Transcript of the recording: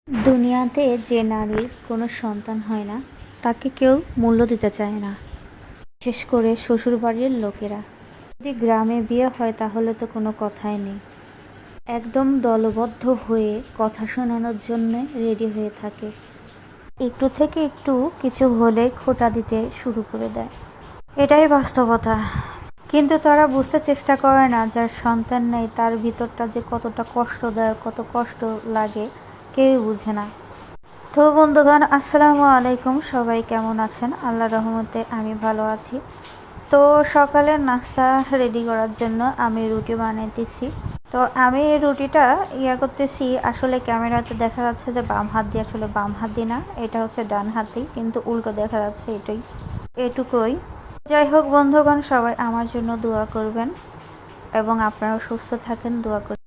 দুনিয়াতে যে নারীর কোনো সন্তান হয় না তাকে কেউ মূল্য দিতে চায় না, বিশেষ করে শ্বশুরবাড়ির লোকেরা। যদি গ্রামে বিয়ে হয় তাহলে তো কোনো কথাই নেই, একদম দলবদ্ধ হয়ে কথা শোনানোর জন্য রেডি হয়ে থাকে। একটু থেকে একটু কিছু হলে খোঁটা দিতে শুরু করে দেয়। এটাই বাস্তবতা। কিন্তু তারা বুঝতে চেষ্টা করে না, যার সন্তান নেই তার ভিতরটা যে কতটা কষ্টদায়ক, কত কষ্ট লাগে কেউই বুঝে না। তো বন্ধুগণ, আসসালামু আলাইকুম। সবাই কেমন আছেন? আল্লাহর রহমতে আমি ভালো আছি। তো সকালের নাস্তা রেডি করার জন্য আমি রুটি বানাইতেছি। তো আমি এই রুটিটা করতেছি, আসলে ক্যামেরাতে দেখা যাচ্ছে যে বাম হাত দিয়ে, আসলে বাম হাত দিয়ে না, এটা হচ্ছে ডান হাতেই, কিন্তু উল্টো দেখা যাচ্ছে। এটুকুই। যাই হোক বন্ধুগণ, সবাই আমার জন্য দোয়া করবেন এবং আপনারা সুস্থ থাকেন, দোয়া করবেন।